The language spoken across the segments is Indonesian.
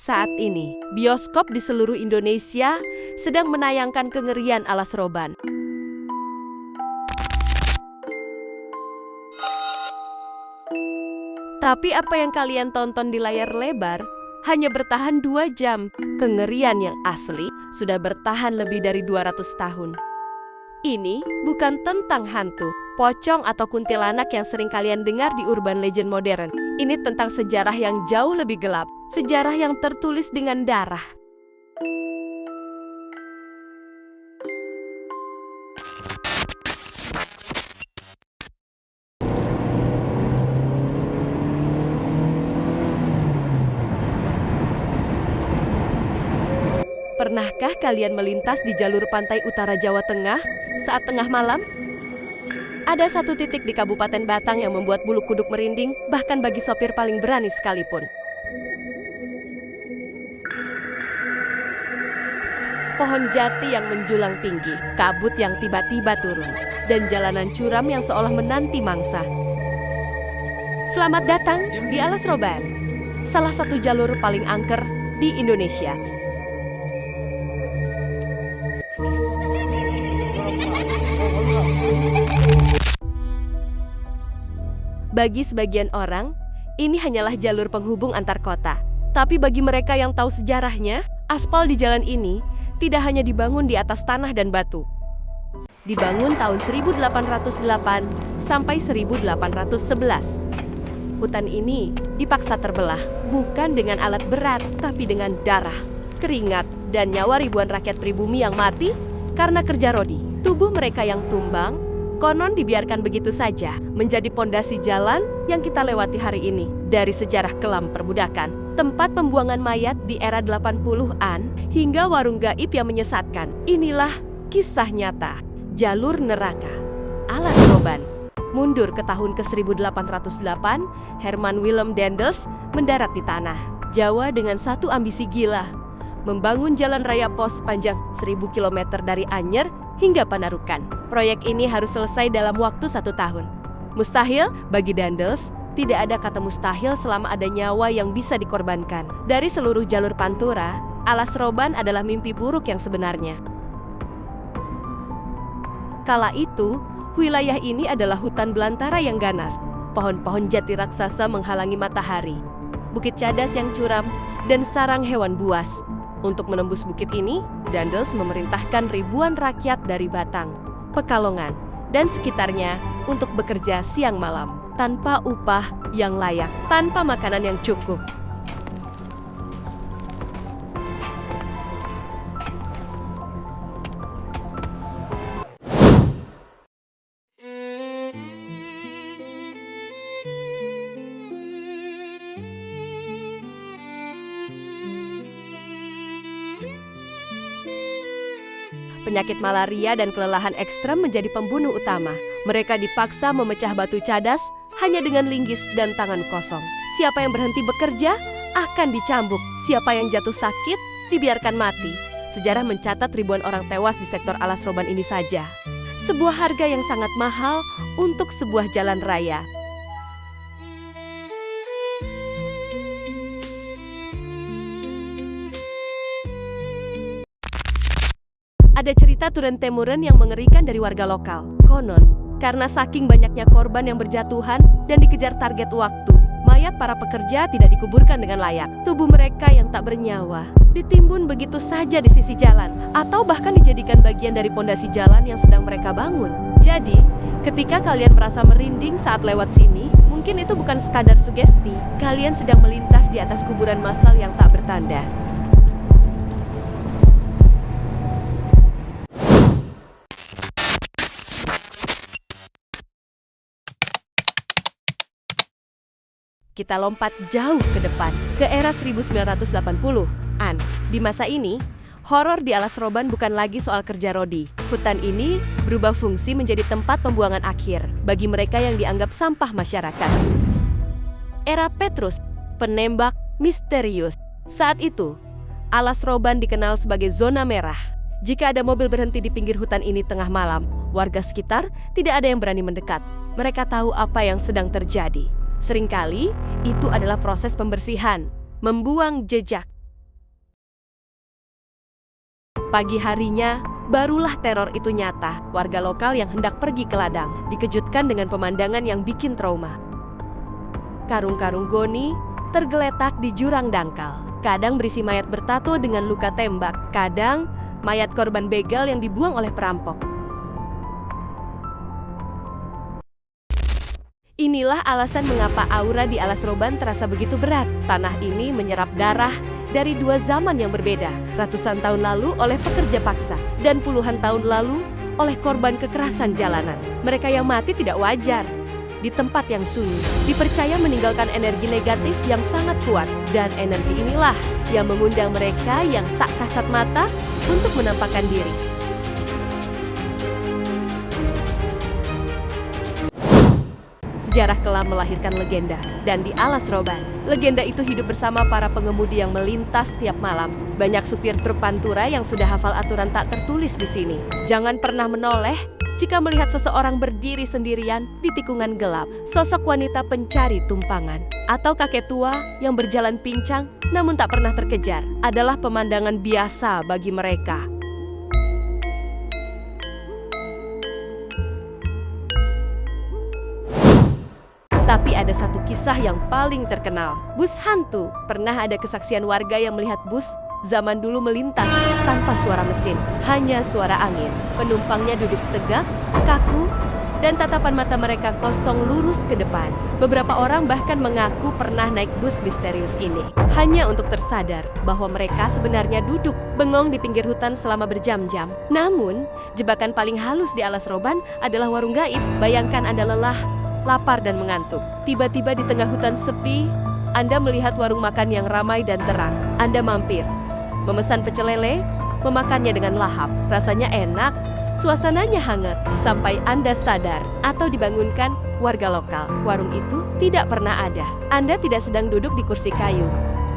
Saat ini, bioskop di seluruh Indonesia sedang menayangkan kengerian Alas Roban. Tapi apa yang kalian tonton di layar lebar hanya bertahan 2 jam. Kengerian yang asli sudah bertahan lebih dari 200 tahun. Ini bukan tentang hantu, pocong atau kuntilanak yang sering kalian dengar di urban legend modern. Ini tentang sejarah yang jauh lebih gelap, sejarah yang tertulis dengan darah. Pernahkah kalian melintas di jalur pantai utara Jawa Tengah saat tengah malam? Ada satu titik di Kabupaten Batang yang membuat bulu kuduk merinding, bahkan bagi sopir paling berani sekalipun. Pohon jati yang menjulang tinggi, kabut yang tiba-tiba turun, dan jalanan curam yang seolah menanti mangsa. Selamat datang di Alas Roban, salah satu jalur paling angker di Indonesia. Bagi sebagian orang, ini hanyalah jalur penghubung antar kota. Tapi bagi mereka yang tahu sejarahnya, aspal di jalan ini tidak hanya dibangun di atas tanah dan batu. Dibangun tahun 1808 sampai 1811. Hutan ini dipaksa terbelah, bukan dengan alat berat, tapi dengan darah, keringat, dan nyawa ribuan rakyat pribumi yang mati karena kerja rodi. Tubuh mereka yang tumbang konon dibiarkan begitu saja menjadi pondasi jalan yang kita lewati hari ini. Dari sejarah kelam perbudakan, tempat pembuangan mayat di era 80-an, hingga warung gaib yang menyesatkan. Inilah kisah nyata jalur neraka Alas Roban. Mundur ke tahun ke-1808, Herman Willem Daendels mendarat di tanah Jawa dengan satu ambisi gila, membangun jalan raya pos sepanjang 1000 km dari Anyer hingga Panarukan. Proyek ini harus selesai dalam waktu 1 tahun. Mustahil bagi Daendels, tidak ada kata mustahil selama ada nyawa yang bisa dikorbankan. Dari seluruh jalur Pantura, Alas Roban adalah mimpi buruk yang sebenarnya. Kala itu, wilayah ini adalah hutan belantara yang ganas. Pohon-pohon jati raksasa menghalangi matahari, bukit cadas yang curam, dan sarang hewan buas. Untuk menembus bukit ini, Daendels memerintahkan ribuan rakyat dari Batang, Pekalongan, dan sekitarnya untuk bekerja siang malam, tanpa upah yang layak, tanpa makanan yang cukup. Penyakit malaria dan kelelahan ekstrem menjadi pembunuh utama. Mereka dipaksa memecah batu cadas hanya dengan linggis dan tangan kosong. Siapa yang berhenti bekerja akan dicambuk. Siapa yang jatuh sakit dibiarkan mati. Sejarah mencatat ribuan orang tewas di sektor Alas Roban ini saja. Sebuah harga yang sangat mahal untuk sebuah jalan raya. Ada cerita turun-temurun yang mengerikan dari warga lokal. Konon, karena saking banyaknya korban yang berjatuhan dan dikejar target waktu, mayat para pekerja tidak dikuburkan dengan layak. Tubuh mereka yang tak bernyawa ditimbun begitu saja di sisi jalan, atau bahkan dijadikan bagian dari pondasi jalan yang sedang mereka bangun. Jadi, ketika kalian merasa merinding saat lewat sini, mungkin itu bukan sekadar sugesti. Kalian sedang melintas di atas kuburan massal yang tak bertanda. Kita lompat jauh ke depan, ke era 1980-an. Di masa ini, horor di Alas Roban bukan lagi soal kerja rodi. Hutan ini berubah fungsi menjadi tempat pembuangan akhir bagi mereka yang dianggap sampah masyarakat. Era Petrus, penembak misterius. Saat itu, Alas Roban dikenal sebagai zona merah. Jika ada mobil berhenti di pinggir hutan ini tengah malam, warga sekitar tidak ada yang berani mendekat. Mereka tahu apa yang sedang terjadi. Seringkali, itu adalah proses pembersihan, membuang jejak, Pagi harinya, barulah teror itu nyata. Warga lokal yang hendak pergi ke ladang dikejutkan dengan pemandangan yang bikin trauma. Karung-karung goni tergeletak di jurang dangkal. Kadang berisi mayat bertato dengan luka tembak, kadang mayat korban begal yang dibuang oleh perampok. Inilah alasan mengapa aura di Alas Roban terasa begitu berat. Tanah ini menyerap darah dari dua zaman yang berbeda. Ratusan tahun lalu oleh pekerja paksa, dan puluhan tahun lalu oleh korban kekerasan jalanan. Mereka yang mati tidak wajar. Di tempat yang sunyi, dipercaya meninggalkan energi negatif yang sangat kuat. Dan energi inilah yang mengundang mereka yang tak kasat mata untuk menampakkan diri. Sejarah kelam melahirkan legenda, dan di Alas Roban, legenda itu hidup bersama para pengemudi yang melintas tiap malam. Banyak supir truk pantura yang sudah hafal aturan tak tertulis di sini. Jangan pernah menoleh jika melihat seseorang berdiri sendirian di tikungan gelap, sosok wanita pencari tumpangan, atau kakek tua yang berjalan pincang namun tak pernah terkejar, adalah pemandangan biasa bagi mereka. Tapi ada satu kisah yang paling terkenal, bus hantu. Pernah ada kesaksian warga yang melihat bus zaman dulu melintas tanpa suara mesin, hanya suara angin. Penumpangnya duduk tegak, kaku, dan tatapan mata mereka kosong lurus ke depan. Beberapa orang bahkan mengaku pernah naik bus misterius ini, hanya untuk tersadar bahwa mereka sebenarnya duduk bengong di pinggir hutan selama berjam-jam. Namun, jebakan paling halus di Alas Roban adalah warung gaib. Bayangkan Anda lelah, lapar dan mengantuk. Tiba-tiba di tengah hutan sepi, Anda melihat warung makan yang ramai dan terang. Anda mampir, memesan pecel lele, memakannya dengan lahap. Rasanya enak, suasananya hangat, sampai Anda sadar atau dibangunkan warga lokal. Warung itu tidak pernah ada. Anda tidak sedang duduk di kursi kayu,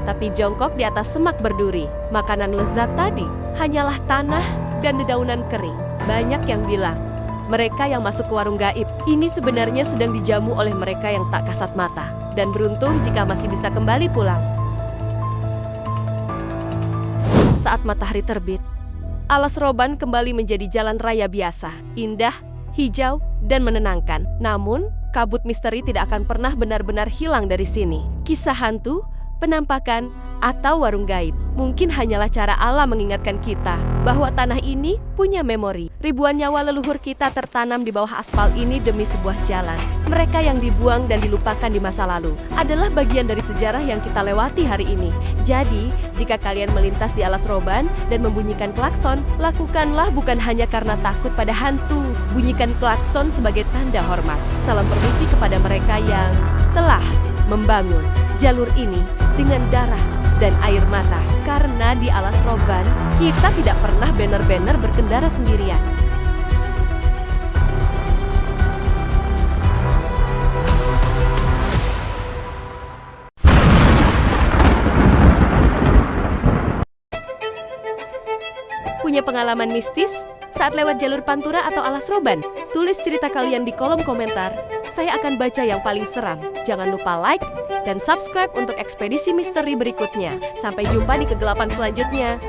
tapi jongkok di atas semak berduri. Makanan lezat tadi hanyalah tanah dan dedaunan kering. Banyak yang bilang, mereka yang masuk ke warung gaib ini sebenarnya sedang dijamu oleh mereka yang tak kasat mata, dan beruntung jika masih bisa kembali pulang. Saat matahari terbit, Alas Roban kembali menjadi jalan raya biasa, indah, hijau, dan menenangkan. Namun, kabut misteri tidak akan pernah benar-benar hilang dari sini. Kisah hantu, penampakan, atau warung gaib mungkin hanyalah cara alam mengingatkan kita bahwa tanah ini punya memori. Ribuan nyawa leluhur kita tertanam di bawah aspal ini demi sebuah jalan. Mereka yang dibuang dan dilupakan di masa lalu adalah bagian dari sejarah yang kita lewati hari ini. Jadi, jika kalian melintas di Alas Roban dan membunyikan klakson, lakukanlah bukan hanya karena takut pada hantu. Bunyikan klakson sebagai tanda hormat. Salam permisi kepada mereka yang telah membangun jalur ini dengan darah dan air mata. Karena di Alas Roban, kita tidak pernah benar-benar berkendara sendirian. Punya pengalaman mistis saat lewat jalur Pantura atau Alas Roban? Tulis cerita kalian di kolom komentar. Saya akan baca yang paling seram. Jangan lupa like dan subscribe untuk ekspedisi misteri berikutnya. Sampai jumpa di kegelapan selanjutnya.